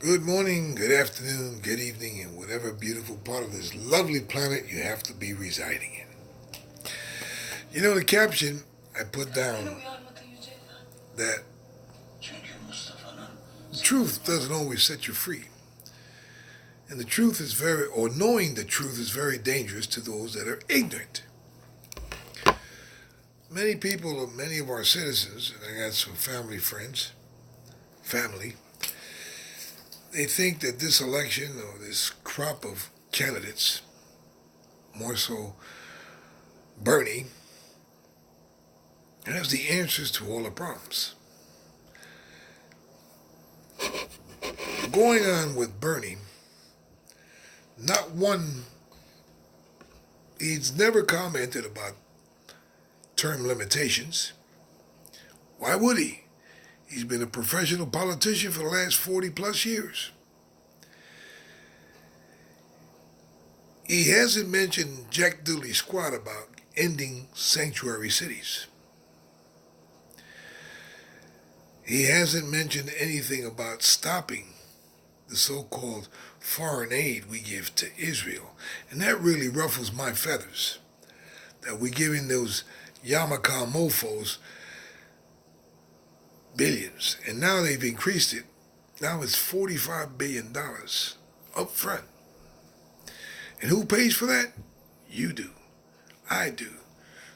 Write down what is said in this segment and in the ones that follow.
Good morning, good afternoon, good evening, and whatever beautiful part of this lovely planet you have to be residing in. You know, the caption I put down that the truth doesn't always set you free. And the truth is knowing the truth is very dangerous to those that are ignorant. Many people, many of our citizens, and I got some family, they think that this election or this crop of candidates, more so Bernie, has the answers to all the problems. Going on with Bernie, not one, he's never commented about term limitations. Why would he? He's been a professional politician for the last 40 plus years. He hasn't mentioned Jack Dooley squat about ending sanctuary cities. He hasn't mentioned anything about stopping the so-called foreign aid we give to Israel. And that really ruffles my feathers, that we're giving those Yamaka mofos billions. And now they've increased it. Now it's $45 billion up front. And who pays for that? You do. I do.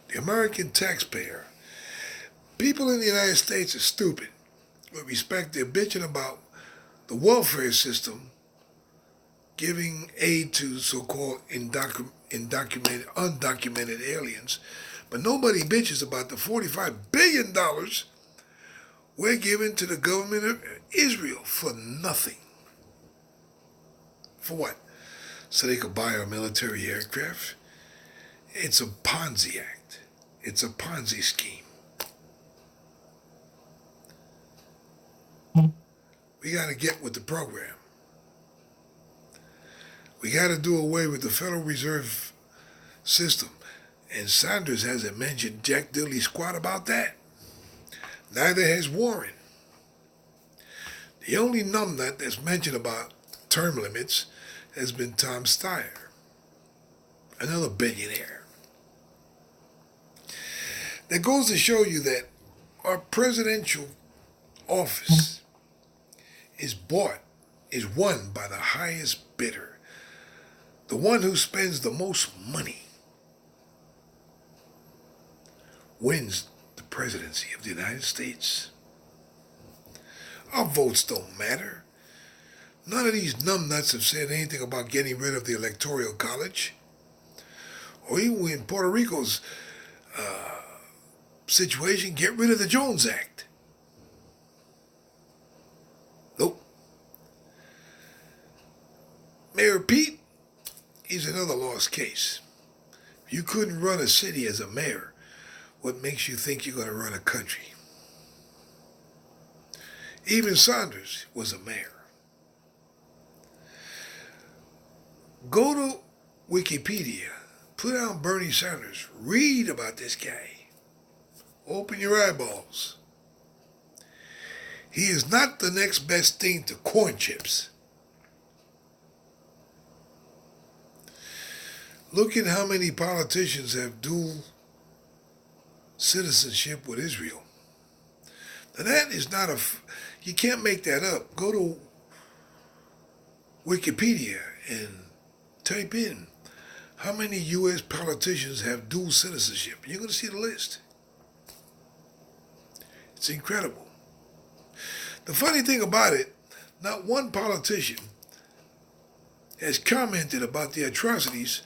The American taxpayer. People in the United States are stupid. With respect, they're bitching about the welfare system giving aid to so-called undocumented aliens. But nobody bitches about the $45 billion we're giving to the government of Israel for nothing. For what? So they could buy our military aircraft? It's a Ponzi act. It's a Ponzi scheme. We got to get with the program. We got to do away with the Federal Reserve System. And Sanders hasn't mentioned Jack Dooley squat about that. Neither has Warren. The only numbnut that's mentioned about term limits has been Tom Steyer, another billionaire. That goes to show you that our presidential office is won by the highest bidder, the one who spends the most money wins the presidency of the United States. Our votes don't matter. None of these numbnuts have said anything about getting rid of the Electoral College, or even in Puerto Rico's situation, get rid of the Jones Act. Nope. Mayor Pete, he's another lost case. If you couldn't run a city as a mayor, what makes you think you're going to run a country? Even Sanders was a mayor. Go to Wikipedia, put down Bernie Sanders, read about this guy. Open your eyeballs. He is not the next best thing to corn chips. Look at how many politicians have dual citizenship with Israel. Now that is not you can't make that up. Go to Wikipedia and type in how many U.S. politicians have dual citizenship. You're going to see the list. It's incredible. The funny thing about it, not one politician has commented about the atrocities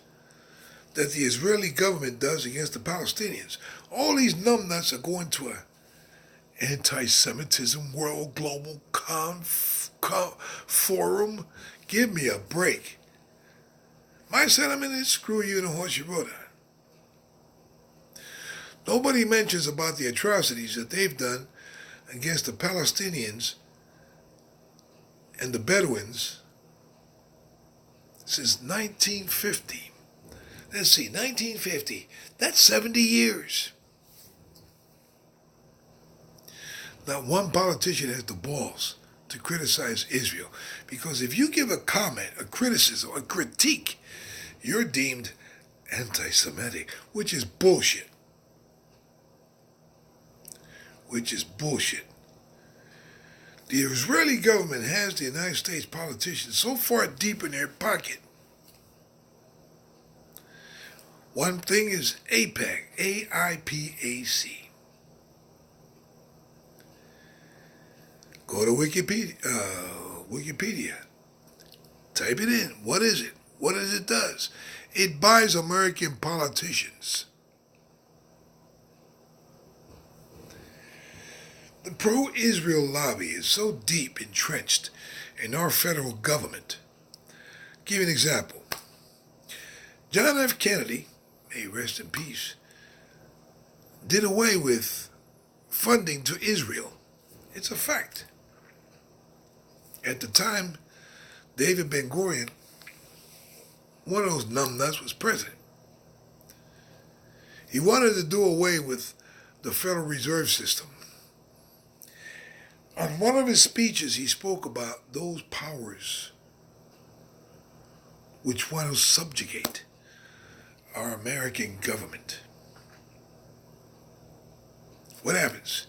that the Israeli government does against the Palestinians. All these numbnuts are going to a anti-Semitism world global forum. Give me a break. My sentiment is screw you and the horse you rode on. Nobody mentions about the atrocities that they've done against the Palestinians and the Bedouins since 1950. Let's see, 1950. That's 70 years. Not one politician has the balls to criticize Israel. Because if you give a comment, a criticism, a critique, you're deemed anti-Semitic, which is bullshit. Which is bullshit. The Israeli government has the United States politicians so far deep in their pocket. One thing is AIPAC, A-I-P-A-C. Go to Wikipedia. Type it in. What is it? What does it do? It buys American politicians. The pro-Israel lobby is so deep entrenched in our federal government. I'll give you an example. John F. Kennedy, may he rest in peace, did away with funding to Israel. It's a fact. At the time, David Ben-Gurion, one of those numbnuts, was president. He wanted to do away with the Federal Reserve System. On one of his speeches, he spoke about those powers which want to subjugate our American government. What happens?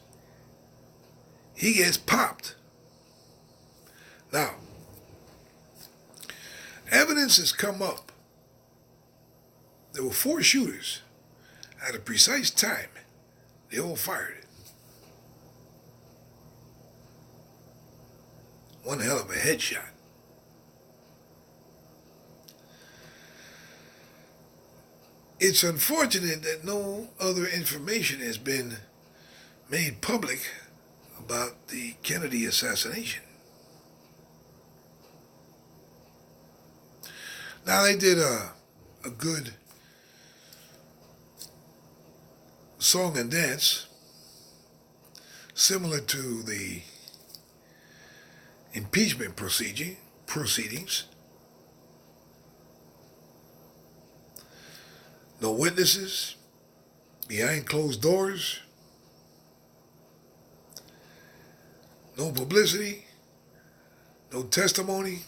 He gets popped. Now, evidence has come up. There were 4 shooters. At a precise time, they all fired. One hell of a headshot. It's unfortunate that no other information has been made public about the Kennedy assassination. Now, they did a good song and dance similar to the impeachment proceedings. No witnesses, behind closed doors, no publicity, no testimony,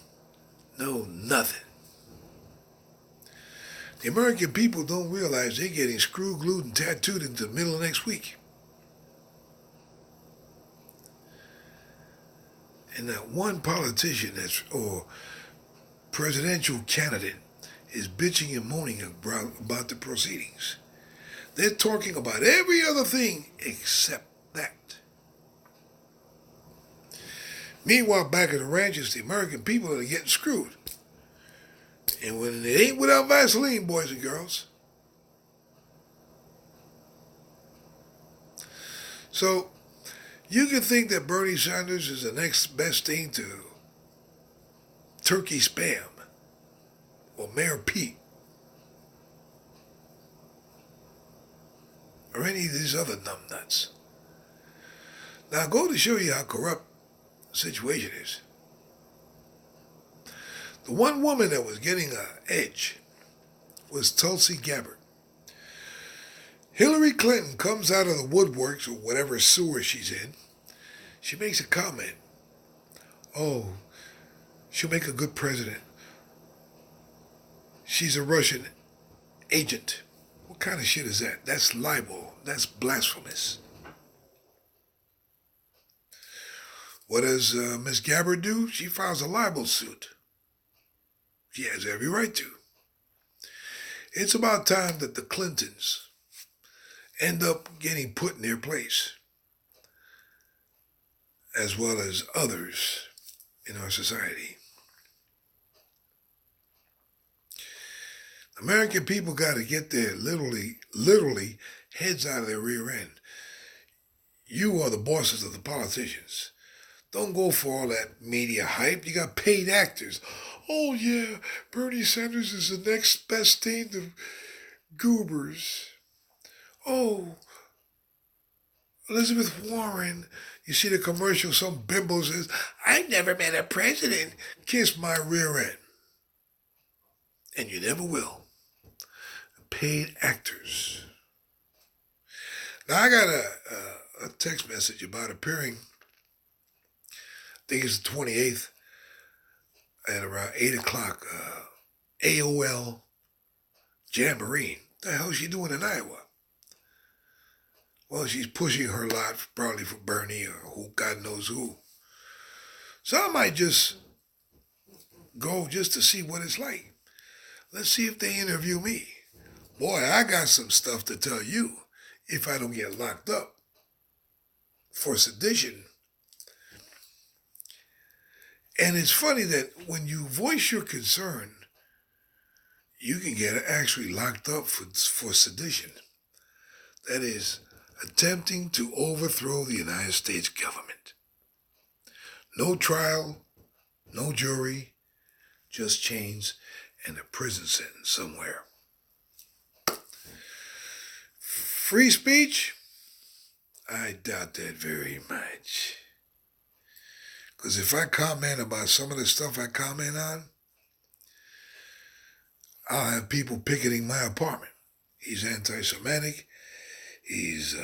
no nothing. The American people don't realize they're getting screw glued and tattooed into the middle of next week. And that one politician or presidential candidate is bitching and moaning about the proceedings. They're talking about every other thing except that. Meanwhile, back at the ranches, the American people are getting screwed. And when it ain't without Vaseline, boys and girls. So, you can think that Bernie Sanders is the next best thing to Turkey Spam or Mayor Pete or any of these other numbnuts. Now, go to show you how corrupt the situation is. The one woman that was getting an edge was Tulsi Gabbard. Hillary Clinton comes out of the woodworks or whatever sewer she's in. She makes a comment. Oh, she'll make a good president. She's a Russian agent. What kind of shit is that? That's libel. That's blasphemous. What does Miss Gabbard do? She files a libel suit. She has every right to. It's about time that the Clintons end up getting put in their place, as well as others in our society. American people got to get their literally heads out of their rear end. You are the bosses of the politicians. Don't go for all that media hype. You got paid actors. Oh yeah, Bernie Sanders is the next best thing to Goobers. Oh, Elizabeth Warren. You see the commercial, some bimbo says, I've never met a president. Kiss my rear end. And you never will. Paid actors. Now, I got a text message about appearing think it's the 28th, at around 8 o'clock, AOL Jamboree. What the hell is she doing in Iowa? Well, she's pushing her lot, probably for Bernie or who, God knows who. So I might just go just to see what it's like. Let's see if they interview me. Boy, I got some stuff to tell you if I don't get locked up for sedition. And it's funny that when you voice your concern, you can get actually locked up for sedition. That is, attempting to overthrow the United States government. No trial, no jury, just chains and a prison sentence somewhere. Free speech? I doubt that very much. Because if I comment about some of the stuff I comment on, I'll have people picketing my apartment. He's anti-Semitic. He's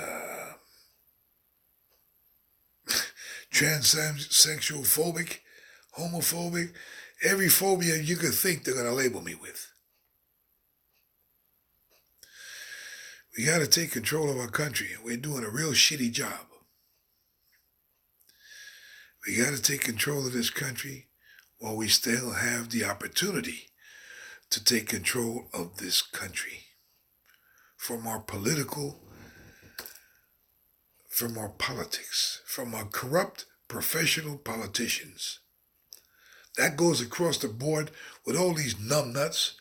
transsexual phobic, homophobic. Every phobia you could think they're going to label me with. We got to take control of our country, and we're doing a real shitty job. We got to take control of this country while we still have the opportunity to take control of this country from our politics, from our corrupt professional politicians. That goes across the board with all these numbnuts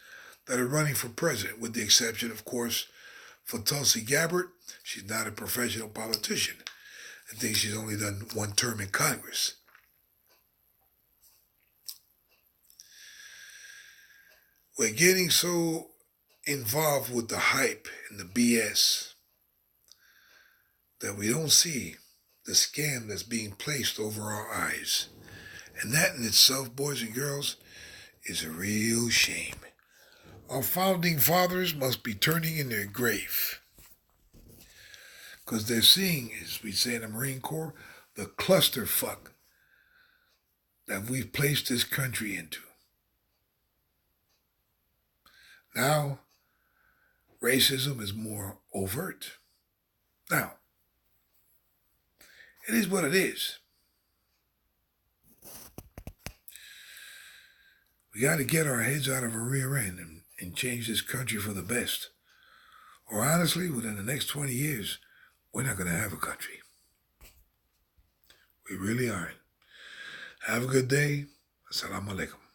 that are running for president, with the exception, of course, for Tulsi Gabbard. She's not a professional politician. I think she's only done one term in Congress. We're getting so involved with the hype and the BS that we don't see the scam that's being placed over our eyes. And that in itself, boys and girls, is a real shame. Our founding fathers must be turning in their grave, because they're seeing, as we say in the Marine Corps, the clusterfuck that we've placed this country into. Now, racism is more overt. Now, it is what it is. We got to get our heads out of our rear end and change this country for the best. Or honestly, within the next 20 years, we're not going to have a country. We really aren't. Have a good day. Assalamu alaikum.